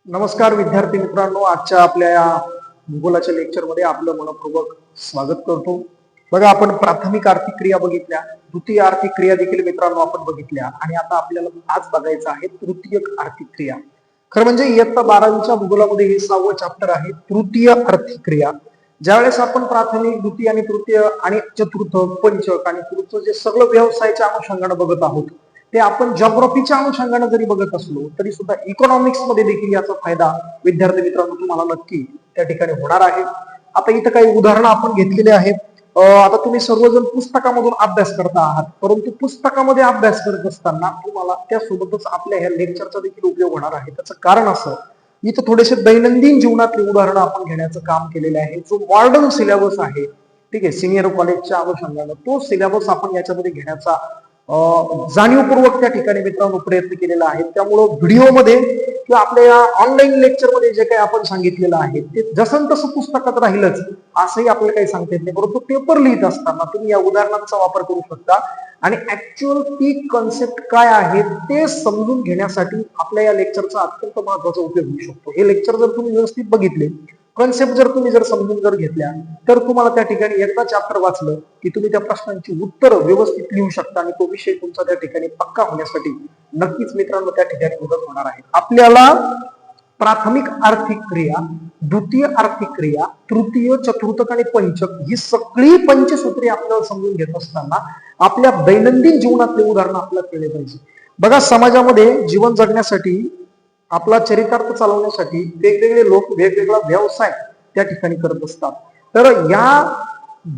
नमस्कार विद्यार्थी मित्रांनो, आजच्या आपल्या या भूगोलाच्या लेक्चरमध्ये आपलं मनपूर्वक स्वागत करतो. बघा, आपण प्राथमिक आर्थिक क्रिया बघितल्या, द्वितीय आर्थिक क्रिया देखील मित्रांनो आपण बघितल्या आणि आता आपल्याला आज बघायचं आहे तृतीय आर्थिक क्रिया. खरं म्हणजे इयत्ता 12वीच्या भूगोलामध्ये हे 6वं चॅप्टर आहे, तृतीय आर्थिक क्रिया. ज्यावेळेस आपण प्राथमिक, द्वितीय आणि तृतीय आणि चतुर्थ, पंचक आणि पुढचं जे सगळं व्यवसायाच्या अनुषंगाने बघत आहोत, ते आपण जॉग्राफीच्या अनुषंगाने जरी बघत असलो तरी सुद्धा इकॉनॉमिक्स मध्ये देखील याचा फायदा विद्यार्थी मित्रांनो तुम्हाला नक्की त्या ठिकाणी होणार आहे. आता इथं काही उदाहरणं आपण घेतलेली आहेत. आता तुम्ही सर्वजण पुस्तकामधून अभ्यास करता आहात, परंतु पुस्तकामध्ये अभ्यास करत असताना तुम्हाला त्यासोबतच आपल्या ह्या लेक्चरचा देखील उपयोग होणार आहे. त्याचं कारण असं, इथं थोडेसे दैनंदिन जीवनातली उदाहरणं आपण घेण्याचं काम केलेलं आहे. जो मॉडर्न सिलेबस आहे, ठीक आहे, सिनियर कॉलेजच्या अनुषंगाने तो सिलेबस आपण याच्यामध्ये घेण्याचा जाणीवपूर्वक त्या ठिकाणी मित्रांनो प्रयत्न केलेला आहे. त्यामुळं व्हिडिओमध्ये किंवा आपल्या या ऑनलाईन लेक्चरमध्ये जे काही आपण सांगितलेलं आहे ते जसं तसं पुस्तकात राहीलच असंही आपल्याला काही सांगता येत नाही, परंतु पेपर लिहित असताना तुम्ही या उदाहरणांचा वापर करू शकता आणि ऍक्च्युअल ती कॉन्सेप्ट काय आहे ते समजून घेण्यासाठी आपल्या या लेक्चरचा अत्यंत महत्वाचा उपयोग होऊ शकतो. हे लेक्चर जर तुम्ही व्यवस्थित बघितले, कॉन्सेप्ट जर तुम्ही समजून घेतल्या, तर तुम्हाला त्या ठिकाणी एकदा चॅप्टर वाचलं की तुम्ही त्या प्रश्नांची उत्तर व्यवस्थित लिहू शकता आणि तो विषय तुमचा त्या ठिकाणी पक्का होण्यासाठी नक्कीच मित्रांनो त्या ठिकाणी मदत होणार आहे. आपल्याला प्राथमिक आर्थिक क्रिया, द्वितीय आर्थिक क्रिया, तृतीय, चतुर्थक आणि पंचक ही सगळी पंचसूत्री आपल्याला समजून घेत असताना आपल्या दैनंदिन जीवनातले उदाहरण आपल्याला केले पाहिजे. बघा, समाजामध्ये जीवन जगण्यासाठी, आपला चरितार्थ चालवण्यासाठी वेगवेगळे लोक वेगवेगळा व्यवसाय त्या ठिकाणी करत असतात. तर या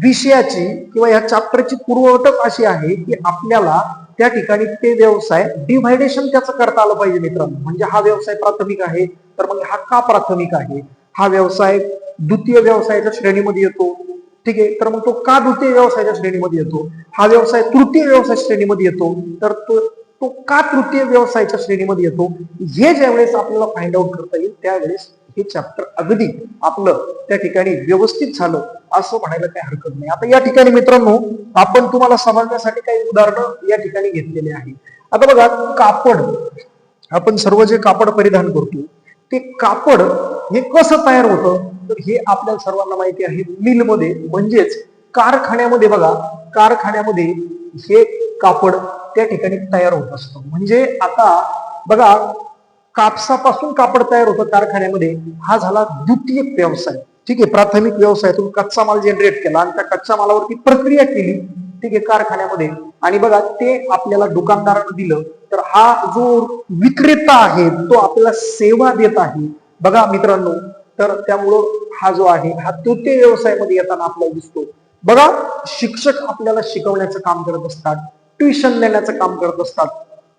विषयाची किंवा या चॅप्टरची पूर्वअट अशी आहे की आपल्याला त्या ठिकाणी ते व्यवसाय डिव्हायडेशन त्याचं करता आलं पाहिजे मित्रांनो. म्हणजे हा व्यवसाय प्राथमिक आहे, तर मग हा का प्राथमिक आहे, हा व्यवसाय द्वितीय व्यवसायाच्या श्रेणीमध्ये येतो, ठीक आहे, तर मग तो का द्वितीय व्यवसायाच्या श्रेणीमध्ये येतो, हा व्यवसाय तृतीय व्यवसाय श्रेणीमध्ये येतो, तर तो का तृतीय व्यवसायाच्या श्रेणीमध्ये येतो, हे ज्यावेळेस आपल्याला फाइंड आउट करता येईल त्यावेळेस हे चॅप्टर अगदी आपलं त्या ठिकाणी व्यवस्थित झालं असं म्हणायला काही हरकत नाही. आता या ठिकाणी मित्रांनो आपण तुम्हाला समजण्यासाठी काही उदाहरणं या ठिकाणी घेतलेली आहे. आता बघा, कापड, आपण सर्व जे कापड परिधान करतो ते कापड हे कसं तयार होतं, तर हे आपल्याला सर्वांना माहिती आहे, मिलमध्ये म्हणजेच कारखान्यामध्ये. बघा, कारखान्यामध्ये हे कापड त्या ठिकाणी तयार होत असतं. म्हणजे आता बघा, कापसापासून कापड तयार होतं कारखान्यामध्ये, हा झाला द्वितीय व्यवसाय, ठीक आहे. प्राथमिक व्यवसायातून कच्चा माल जनरेट केला आणि त्या कच्च्या मालावरती प्रक्रिया केली, ठीक आहे, कारखान्यामध्ये, आणि बघा ते आपल्याला दुकानदारांना दिलं, तर हा जो विक्रेता आहे तो आपल्याला सेवा देत आहे. बघा मित्रांनो, तर त्यामुळं हा जो आहे हा तृतीय व्यवसायामध्ये येताना आपल्याला दिसतो. बघा, शिक्षक आपल्याला शिकवण्याचं काम करत असतात, ट्युशन देण्याचं काम करत असतात,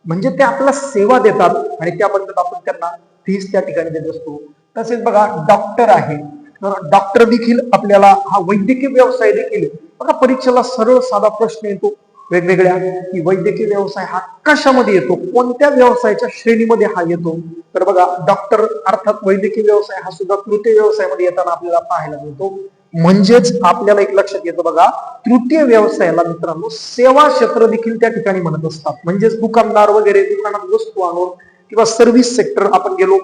म्हणजे ते आपल्याला सेवा देतात आणि त्याबद्दल आपण त्यांना फीस त्या ठिकाणी देत असतो. तसेच बघा, डॉक्टर आहे, तर डॉक्टर देखील आपल्याला हा वैद्यकीय व्यवसाय देखील, बघा परीक्षेला सरळ साधा प्रश्न येतो वेगवेगळ्या की वैद्यकीय व्यवसाय हा कशामध्ये येतो, कोणत्या व्यवसायाच्या श्रेणीमध्ये हा येतो, तर बघा डॉक्टर अर्थात वैद्यकीय व्यवसाय हा सुद्धा तृतीय व्यवसायामध्ये येताना आपल्याला पाहायला मिळतो. म्हणजेच आपल्याला एक लक्षात येतं, बघा तृतीय व्यवसायाला मित्रांनो सेवा क्षेत्र देखील त्या ठिकाणी म्हणत असतात. म्हणजेच दुकानदार वगैरे दुकानात वस्तू आणून किंवा सर्व्हिस सेक्टर आपण गेलो,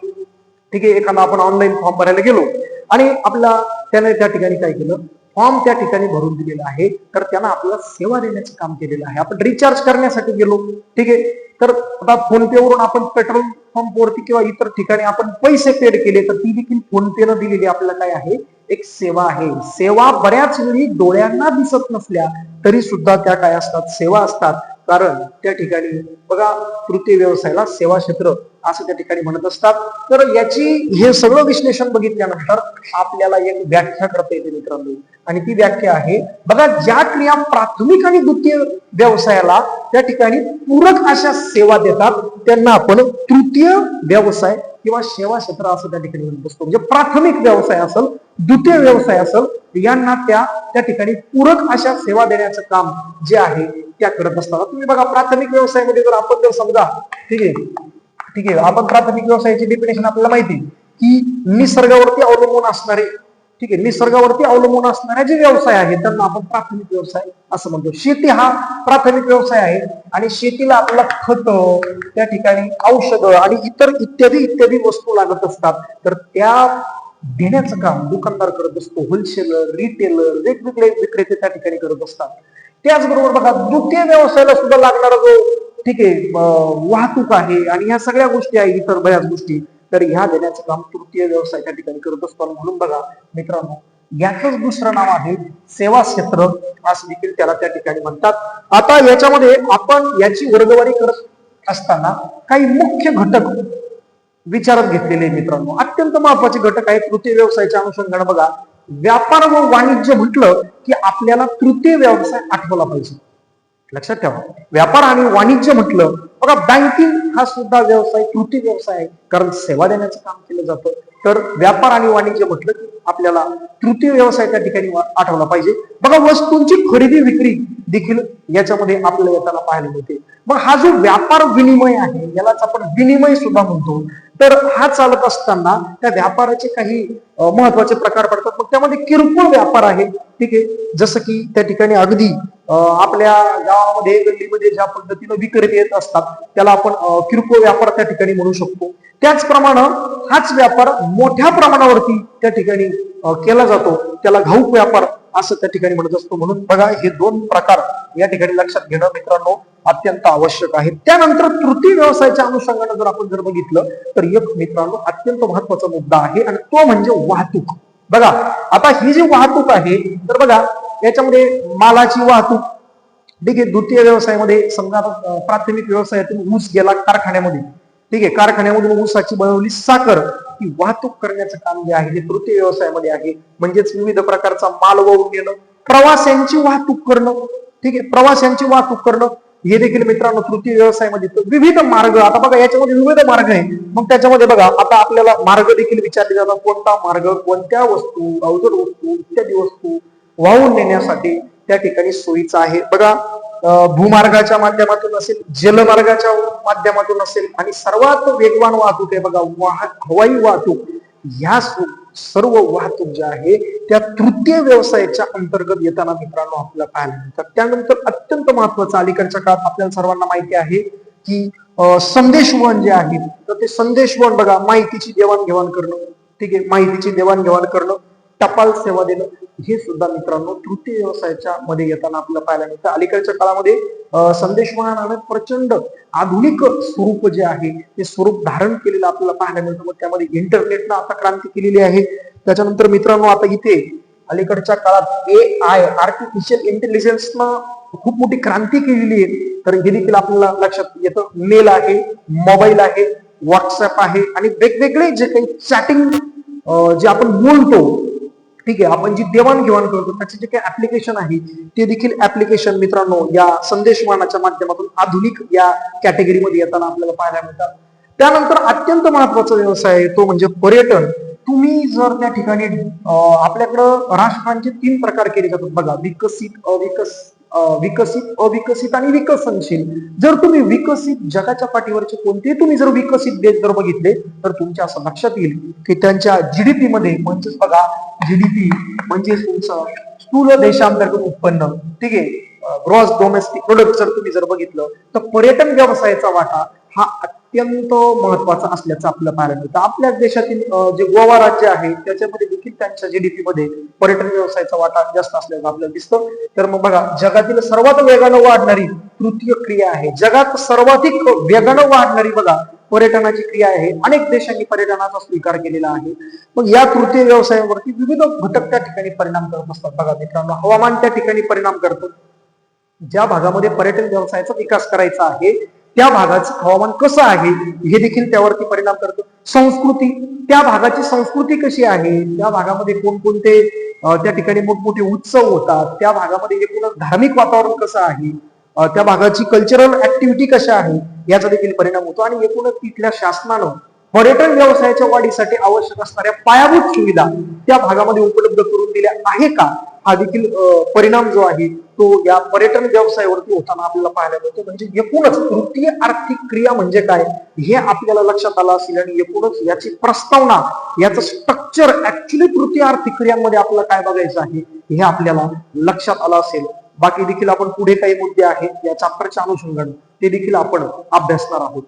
ठीक आहे, एखादा आपण ऑनलाईन फॉर्म भरायला गेलो आणि आपला त्याने त्या ठिकाणी काय केलं, फॉर्म त्या ठिकाणी भरून दिलेला आहे, तर त्यांना आपल्याला सेवा देण्याचं काम केलेलं आहे. आपण रिचार्ज करण्यासाठी गेलो, ठीक आहे, तर आता फोन पे वरून आपण पेट्रोल पंपवरती किंवा इतर ठिकाणी आपण पैसे पेड केले, तर ती देखील फोन पे न दिलेली आपल्याला काय आहे, एक सेवा आहे. सेवा बऱ्याच वेळी डोळ्यांना दिसत नसल्या तरी सुद्धा त्या काय असतात, सेवा असतात. कारण त्या ठिकाणी बघा तृतीय व्यवसायाला सेवा क्षेत्र असं त्या ठिकाणी म्हणत असतात. तर याची हे सगळं विश्लेषण बघितल्यानंतर आपल्याला एक व्याख्या करता येते मित्रांनो, आणि ती व्याख्या आहे, बघा ज्या क्रिया प्राथमिक आणि द्वितीय व्यवसायाला त्या ठिकाणी पूरक अशा सेवा देतात त्यांना आपण तृतीय व्यवसाय किंवा सेवा क्षेत्र असं त्या ठिकाणी म्हणत असतो. म्हणजे प्राथमिक व्यवसाय असेल, द्वितीय व्यवसाय असेल, यांना त्या ठिकाणी पूरक अशा सेवा देण्याचं काम जे आहे त्या करत असतात. तुम्ही बघा, प्राथमिक व्यवसायामध्ये जर आपण जर समजा, ठीक आहे, आपण प्राथमिक व्यवसायाची डेफिनेशन आपल्याला माहिती की निसर्गावरती अवलंबून असणारे ठीक आहे, निसर्गावरती अवलंबून असणारे जे व्यवसाय आहेत त्यांना आपण प्राथमिक व्यवसाय असं म्हणतो. शेती हा प्राथमिक व्यवसाय आहे आणि शेतीला आपल्याला खत, त्या ठिकाणी औषधं आणि इतर इत्यादी इत्यादी वस्तू लागत असतात, तर त्या देण्याचं काम दुकानदार करत असतो. होलसेलर, रिटेलर, वेगवेगळे विक्रेते त्या ठिकाणी करत असतात. त्याचबरोबर बघा, द्वितीय व्यवसायाला सुद्धा लागणारा जो ठीक आहे वाहतूक आहे आणि ह्या सगळ्या गोष्टी आहेत, इतर बऱ्याच गोष्टी, तर ह्या देण्याचं काम तृतीय व्यवसाय त्या ठिकाणी करत असतो. म्हणून बघा मित्रांनो, याचंच दुसरं नाव आहे सेवा क्षेत्र, असं देखील त्याला त्या ठिकाणी म्हणतात. आता याच्यामध्ये आपण याची वर्गवारी करत असताना काही मुख्य घटक विचारात घेतलेले मित्रांनो, अत्यंत महत्वाचे घटक आहेत तृतीय व्यवसायाच्या अनुषंगाने. बघा, व्यापार व वाणिज्य म्हटलं की आपल्याला तृतीय व्यवसाय आठवला पाहिजे. लक्षात ठेवा, व्यापार आणि वाणिज्य म्हटलं, बघा बँकिंग हा सुद्धा व्यवसाय तृतीय व्यवसाय आहे, कारण सेवा देण्याचं काम केलं जातं. तर व्यापार आणि वाणिज्य म्हटलं की आपल्याला तृतीय व्यवसाय त्या ठिकाणी आठवला पाहिजे. बघा, वस्तूंची खरेदी विक्री देखील याच्यामध्ये आपल्याला येताना पाहायला मिळते. मग हा जो व्यापार विनिमय आहे, यालाच आपण विनिमय सुद्धा म्हणतो. तर हा चालत असताना त्या व्यापाराचे काही महत्वाचे प्रकार पडतात. मग त्यामध्ये किरकोळ व्यापार आहे, ठीक आहे, जसं की त्या ठिकाणी अगदी आपल्या गावामध्ये गल्लीमध्ये ज्या पद्धतीनं विक्रेते येत असतात त्याला आपण किरकोळ व्यापार त्या ठिकाणी म्हणू शकतो. त्याचप्रमाणे हाच व्यापार मोठ्या प्रमाणावरती त्या ठिकाणी केला जातो, त्याला घाऊक व्यापार असं त्या ठिकाणी म्हणत असतो. म्हणून बघा, हे दोन प्रकार या ठिकाणी लक्षात घेणं मित्रांनो अत्यंत आवश्यक आहे. त्यानंतर तृतीय व्यवसायाच्या अनुषंगाने जर आपण बघितलं तर एक मित्रांनो अत्यंत महत्वाचा मुद्दा आहे आणि तो म्हणजे वाहतूक. बघा, आता ही जी वाहतूक आहे, तर बघा याच्यामध्ये मालाची वाहतूक, ठीक आहे, द्वितीय व्यवसायामध्ये समजा प्राथमिक व्यवसायातून ऊस गेला कारखान्यामध्ये, ठीक आहे, कारखान्यामधून ऊसाची बनवली साखर, ही वाहतूक करण्याचं काम जे आहे ते तृतीय व्यवसायामध्ये आहे. म्हणजेच विविध प्रकारचा माल वाहून नेणं, प्रवाशांची वाहतूक करणं, ठीक आहे, प्रवाशांची वाहतूक करणं हे देखील मित्रांनो तृतीय व्यवसायामध्ये. विविध मार्ग, आता बघा याच्यामध्ये विविध मार्ग आहे. मग त्याच्यामध्ये बघा, आता आपल्याला मार्ग देखील विचारले जातात, कोणता मार्ग कोणत्या वस्तू, अवजड वस्तू इत्यादी वस्तू वाहून नेण्यासाठी त्या ठिकाणी सोयीचा आहे. बघा, भूमार्गाच्या माध्यमातून असेल, जलमार्गाच्या माध्यमातून असेल, आणि सर्वात वेगवान वाहतूक आहे बघा हवाई वाहतूक. ह्या सर्व वाहतूक ज्या आहे त्या तृतीय व्यवसायाच्या अंतर्गत येताना मित्रांनो आपल्याला पाहायला मिळतात. त्यानंतर अत्यंत महत्वाचं अलीकडच्या काळात आपल्याला सर्वांना माहिती आहे की संदेशवहन जे आहे, तर ते संदेशवहन बघा, माहितीची देवाणघेवाण करणं, ठीक आहे, माहितीची देवाणघेवाण करणं, टपाल सेवा देणं, हे सुद्धा मित्रांनो तृतीय व्यवसायाच्या मध्ये येताना आपल्याला पाहायला मिळतं. अलीकडच्या काळामध्ये संदेशवहनाने प्रचंड आधुनिक स्वरूप जे आहे ते स्वरूप धारण केलेलं आपल्याला पाहायला मिळतं. मग त्यामध्ये इंटरनेटनं आता क्रांती केलेली आहे. त्याच्यानंतर मित्रांनो आता इथे अलीकडच्या काळात AI आर्टिफिशियल इंटेलिजन्सनं खूप मोठी क्रांती केलेली आहे. तर हे देखील आपल्याला लक्षात येतं. मेल आहे, मोबाईल आहे, व्हॉट्सअप आहे, आणि वेगवेगळे जे काही चॅटिंग जे आपण बोलतो, ठीक आहे, आपण जी देवाणघेवाण करतो त्याचे जे काही ऍप्लिकेशन आहे ते देखील ऍप्लिकेशन मित्रांनो या संदेशवहनाच्या माध्यमातून आधुनिक या कॅटेगरीमध्ये येताना आपल्याला पाहायला मिळतात. त्यानंतर अत्यंत महत्वाचा व्यवसाय आहे तो म्हणजे पर्यटन. तुम्ही जर त्या ठिकाणी आपल्याकडं राष्ट्रांचे 3 प्रकार केले जातात बघा, विकसित, अविकसित आणि विकसनशील. जर तुम्ही विकसित जगाच्या पाठीवरचे कोणतेही तुम्ही जर विकसित देश जर बघितले तर तुमच्या असं लक्षात येईल की त्यांच्या जीडीपी मध्ये, म्हणजेच बघा जीडीपी म्हणजे तुमचं स्थूल देशांतर्गत उत्पन्न, ठीक आहे, ग्रॉस डोमेस्टिक प्रोडक्ट जर तुम्ही जर बघितलं तर पर्यटन व्यवसायाचा वाटा हा अत्यंत महत्वाचा असल्याचं आपल्याला पाहायला मिळतं. आपल्या देशातील जे गोवा राज्य आहे त्याच्यामध्ये देखील त्यांच्या जीडीपी मध्ये पर्यटन व्यवसायाचा वाटा जास्त असल्याचं आपल्याला दिसतं. तर मग बघा, जगातील सर्वात वेगानं वाढणारी तृतीय क्रिया आहे, जगात सर्वाधिक वेगानं वाढणारी बघा पर्यटनाची क्रिया आहे. अनेक देशांनी पर्यटनाचा स्वीकार केलेला आहे. मग या तृतीय व्यवसायावरती विविध घटक त्या ठिकाणी परिणाम करत असतात. बघा मित्रांनो, हवामान त्या ठिकाणी परिणाम करतं. ज्या भागामध्ये पर्यटन व्यवसायाचा विकास करायचा आहे त्या भागाचं हवामान कसं आहे हे देखील त्यावरती परिणाम करतो. संस्कृती, त्या भागाची संस्कृती कशी आहे, त्या भागामध्ये कोणकोणते त्या ठिकाणी मोठमोठे उत्सव होतात, त्या भागामध्ये एकूणच धार्मिक वातावरण कसं आहे, त्या भागाची कल्चरल ऍक्टिव्हिटी कशा आहे याचा देखील परिणाम होतो. आणि एकूणच तिथल्या शासनानं पर्यटन व्यवसायाच्या वाढीसाठी आवश्यक असणाऱ्या पायाभूत सुविधा त्या भागामध्ये उपलब्ध करून दिल्या आहे का, हा देखील परिणाम जो आहे तो या पर्यटन व्यवसायावरती होताना आपल्याला पाहायला मिळतो. म्हणजे एकूणच तृतीय आर्थिक क्रिया म्हणजे काय हे आपल्याला लक्षात आलं असेल आणि एकूणच याची प्रस्तावना, याचं स्ट्रक्चर ऍक्च्युली तृतीय आर्थिक क्रियांमध्ये आपल्याला काय बघायचं आहे हे आपल्याला लक्षात आलं असेल. बाकी देखील आपण पुढे काही मुद्दे आहेत या चॅप्टरच्या अनुषंगाने ते देखील आपण अभ्यासणार आहोत.